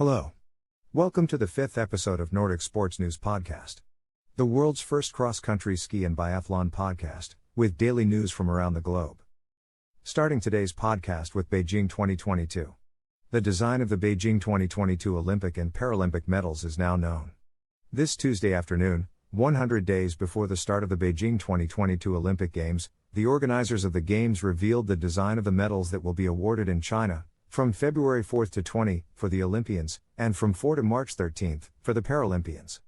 Hello. Welcome to the 5th episode of Nordic Sports News Podcast, the world's first cross-country ski and biathlon podcast, with daily news from around the globe. Starting today's podcast with Beijing 2022. The design of the Beijing 2022 Olympic and Paralympic medals is now known. This Tuesday afternoon, 100 days before the start of the Beijing 2022 Olympic Games, the organizers of the Games revealed the design of the medals that will be awarded in China, from February 4 to 20, for the Olympians, and from 4 to March 13, for the Paralympians.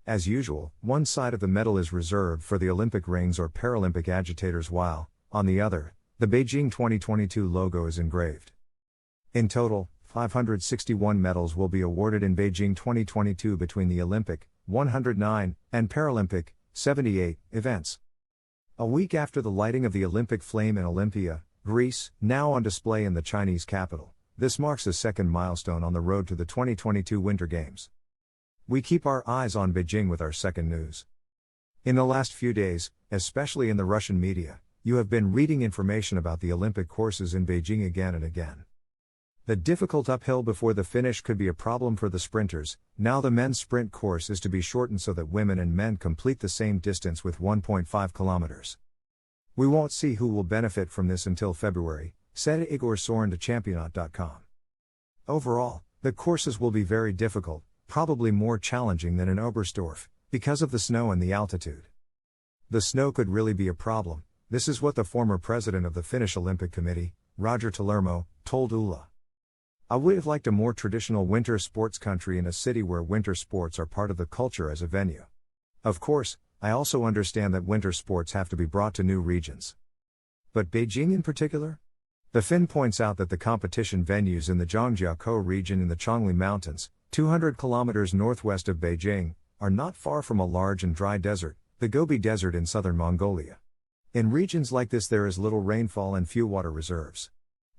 As usual, one side of the medal is reserved for the Olympic rings or Paralympic agitators while, on the other, the Beijing 2022 logo is engraved. In total, 561 medals will be awarded in Beijing 2022 between the Olympic, 109, and Paralympic, 78, events. A week after the lighting of the Olympic flame in Olympia, Greece, now on display in the Chinese capital, this marks a second milestone on the road to the 2022 Winter Games. We keep our eyes on Beijing with our second news. In the last few days, especially in the Russian media, you have been reading information about the Olympic courses in Beijing again and again. The difficult uphill before the finish could be a problem for the sprinters. Now the men's sprint course is to be shortened so that women and men complete the same distance with 1.5 kilometers. We won't see who will benefit from this until February, said Igor Sorin to Championat.com. Overall, the courses will be very difficult, probably more challenging than in Oberstdorf, because of the snow and the altitude. The snow could really be a problem. This is what the former president of the Finnish Olympic Committee, Roger Talermo, told Yle. I would have liked a more traditional winter sports country in a city where winter sports are part of the culture as a venue. Of course, I also understand that winter sports have to be brought to new regions. But Beijing in particular? The Finn points out that the competition venues in the Zhangjiakou region in the Chongli Mountains, 200 kilometers northwest of Beijing, are not far from a large and dry desert, the Gobi Desert in southern Mongolia. In regions like this there is little rainfall and few water reserves.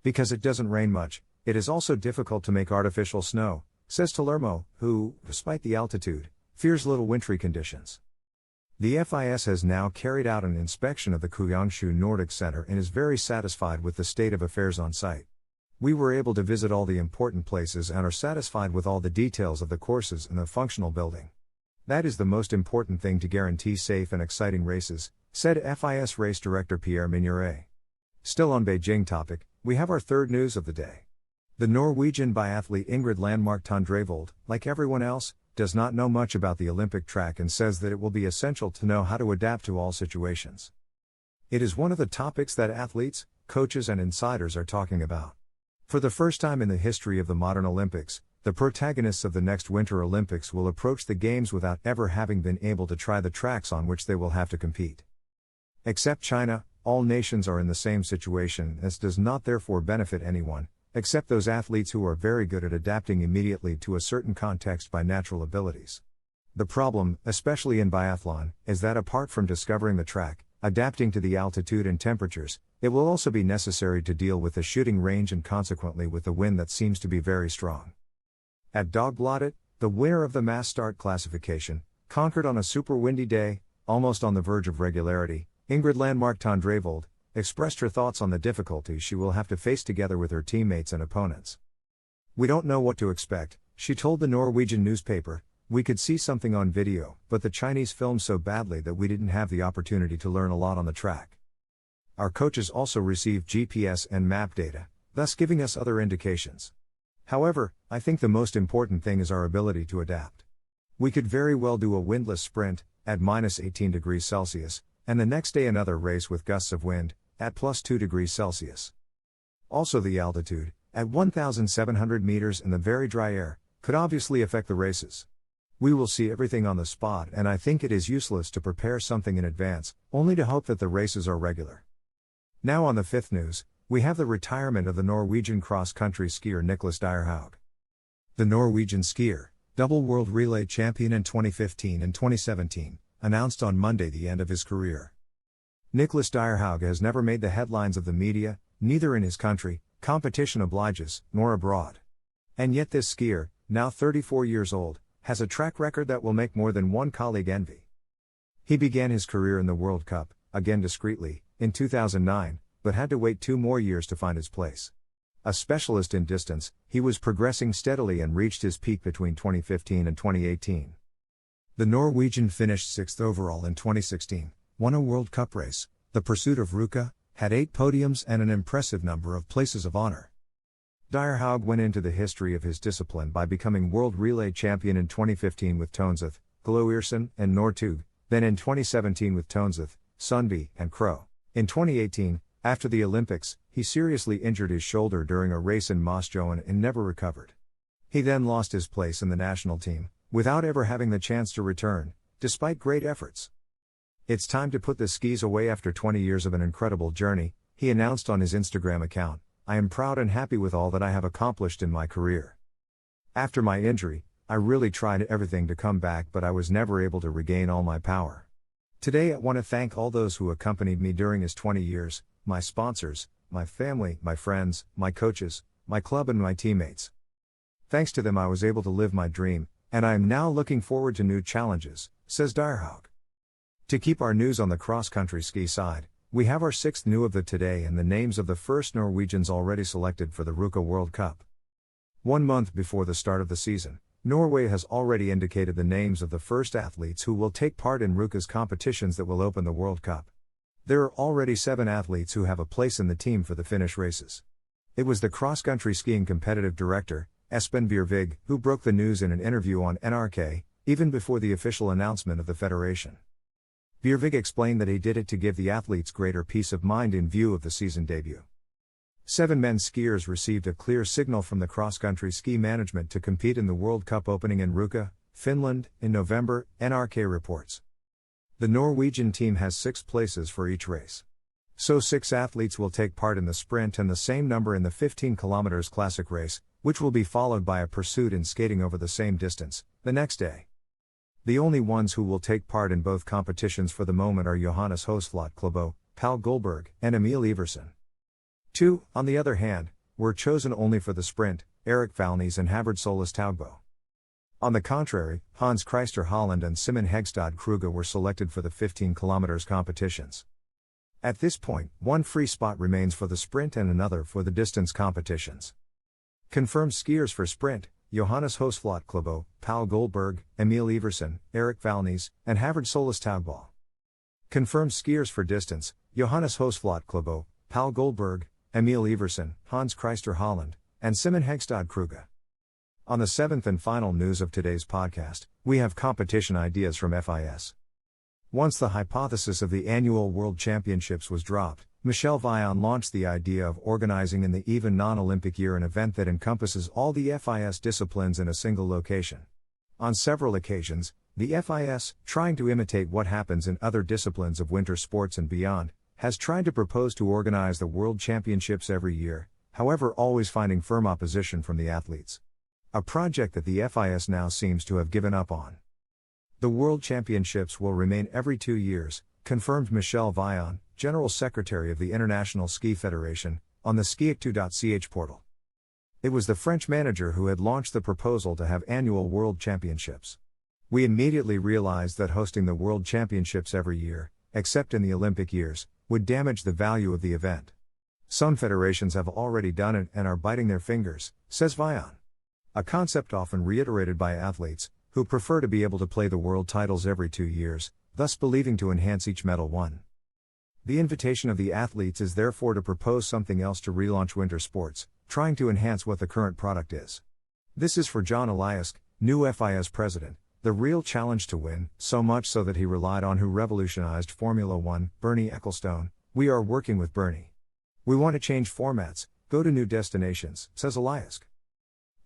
Because it doesn't rain much, it is also difficult to make artificial snow, says Talermo, who, despite the altitude, fears little wintry conditions. The FIS has now carried out an inspection of the Kuyangshu Nordic Center and is very satisfied with the state of affairs on site. We were able to visit all the important places and are satisfied with all the details of the courses and the functional building. That is the most important thing to guarantee safe and exciting races, said FIS race director Pierre Mignoret. Still on Beijing topic, we have our third news of the day. The Norwegian biathlete Ingrid Landmark Tandrevold, like everyone else, does not know much about the Olympic track and says that it will be essential to know how to adapt to all situations. It is one of the topics that athletes, coaches and insiders are talking about. For the first time in the history of the modern Olympics, the protagonists of the next Winter Olympics will approach the Games without ever having been able to try the tracks on which they will have to compete. Except China, all nations are in the same situation. This does not therefore benefit anyone, except those athletes who are very good at adapting immediately to a certain context by natural abilities. The problem, especially in biathlon, is that apart from discovering the track, adapting to the altitude and temperatures, it will also be necessary to deal with the shooting range and consequently with the wind that seems to be very strong. At Dagbladet, the winner of the mass start classification, conquered on a super windy day, almost on the verge of regularity, Ingrid Landmark Tandrevold, expressed her thoughts on the difficulties she will have to face together with her teammates and opponents. "We don't know what to expect," she told the Norwegian newspaper. "We could see something on video, but the Chinese filmed so badly that we didn't have the opportunity to learn a lot on the track. Our coaches also received GPS and map data, thus giving us other indications. However, I think the most important thing is our ability to adapt. We could very well do a windless sprint, at -18 degrees Celsius, and the next day another race with gusts of wind, at +2 degrees Celsius. Also the altitude, at 1,700 meters in the very dry air, could obviously affect the races. We will see everything on the spot and I think it is useless to prepare something in advance, only to hope that the races are regular." Now on the fifth news, we have the retirement of the Norwegian cross-country skier Niklas Dyrhaug. The Norwegian skier, double world relay champion in 2015 and 2017, announced on Monday the end of his career. Niklas Dyrhaug has never made the headlines of the media, neither in his country, competition obliges, nor abroad. And yet this skier, now 34 years old, has a track record that will make more than one colleague envy. He began his career in the World Cup, again discreetly, in 2009, but had to wait 2 more years to find his place. A specialist in distance, he was progressing steadily and reached his peak between 2015 and 2018. The Norwegian finished 6th overall in 2016, won a World Cup race, the pursuit of Ruka, had 8 podiums and an impressive number of places of honor. Dyrhaug went into the history of his discipline by becoming World Relay Champion in 2015 with Tonzeth, Gloirsen, and Nortug, then in 2017 with Tonzeth, Sundby, and Crow. In 2018, after the Olympics, he seriously injured his shoulder during a race in Mossjoen and never recovered. He then lost his place in the national team, without ever having the chance to return, despite great efforts. "It's time to put the skis away after 20 years of an incredible journey," he announced on his Instagram account. "I am proud and happy with all that I have accomplished in my career. After my injury, I really tried everything to come back, but I was never able to regain all my power. Today I want to thank all those who accompanied me during his 20 years, my sponsors, my family, my friends, my coaches, my club and my teammates. Thanks to them I was able to live my dream, and I am now looking forward to new challenges," says Dyrhaug. To keep our news on the cross-country ski side, we have our 6th new of the today and the names of the first Norwegians already selected for the Ruka World Cup. 1 month before the start of the season, Norway has already indicated the names of the first athletes who will take part in Ruka's competitions that will open the World Cup. There are already 7 athletes who have a place in the team for the Finnish races. It was the cross-country skiing competitive director, Espen Bjervig, who broke the news in an interview on NRK, even before the official announcement of the federation. Bjervig explained that he did it to give the athletes greater peace of mind in view of the season debut. 7 men's skiers received a clear signal from the cross-country ski management to compete in the World Cup opening in Ruka, Finland, in November, NRK reports. The Norwegian team has 6 places for each race. So 6 athletes will take part in the sprint and the same number in the 15 km classic race, which will be followed by a pursuit in skating over the same distance, the next day. The only ones who will take part in both competitions for the moment are Johannes Høsflot Klæbo, Pal Gullberg, and Emil Iversen. 2, on the other hand, were chosen only for the sprint, Erik Valnes and Havard Solis Taugbo. On the contrary, Hans Christer Holland and Simon Hegstad Kruge were selected for the 15 km competitions. At this point, 1 free spot remains for the sprint and another for the distance competitions. Confirmed skiers for sprint: Johannes Høsflot Klæbo, Pal Gullberg, Emil Iversen, Erik Valnes, and Havard Solis Taugbo. Confirmed skiers for distance: Johannes Høsflot Klæbo, Pal Gullberg, Emil Iversen, Hans Christer Holland, and Simon Hegstad Kruge. On the 7th and final news of today's podcast, we have competition ideas from FIS. Once the hypothesis of the annual World Championships was dropped, Michel Vian launched the idea of organizing in the even non-Olympic year an event that encompasses all the FIS disciplines in a single location. On several occasions, the FIS, trying to imitate what happens in other disciplines of winter sports and beyond, has tried to propose to organize the World Championships every year, however always finding firm opposition from the athletes. A project that the FIS now seems to have given up on. The World Championships will remain every 2 years, confirmed Michel Vian, General Secretary of the International Ski Federation, on the xcski.ch portal. It was the French manager who had launched the proposal to have annual World Championships. "We immediately realized that hosting the World Championships every year, except in the Olympic years, would damage the value of the event. Some federations have already done it and are biting their fingers," says Vian. A concept often reiterated by athletes, who prefer to be able to play the world titles every 2 years, thus believing to enhance each medal won. The invitation of the athletes is therefore to propose something else to relaunch winter sports, trying to enhance what the current product is. This is for John Eliask, new FIS president, the real challenge to win, so much so that he relied on who revolutionized Formula One, Bernie Ecclestone. "We are working with Bernie. We want to change formats, go to new destinations," says Eliask.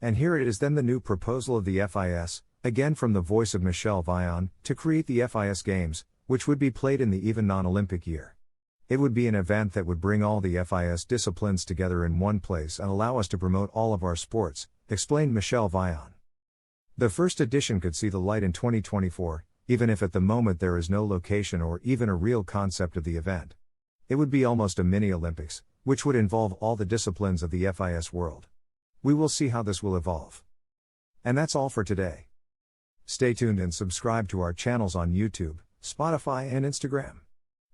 And here it is then, the new proposal of the FIS, again from the voice of Michel Vian, to create the FIS Games, which would be played in the even non-Olympic year. It would be an event that would bring all the FIS disciplines together in one place and allow us to promote all of our sports, explained Michel Vian. The first edition could see the light in 2024, even if at the moment there is no location or even a real concept of the event. It would be almost a mini-Olympics, which would involve all the disciplines of the FIS world. We will see how this will evolve. And that's all for today. Stay tuned and subscribe to our channels on YouTube, Spotify and Instagram.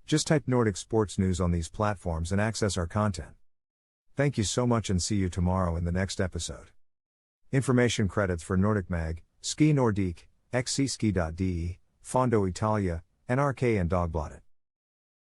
Just type Nordic Sports News on these platforms and access our content. Thank you so much and see you tomorrow in the next episode. Information credits for Nordic Mag, Ski Nordique, xcski.de, Fondo Italia, NRK and Dagbladet.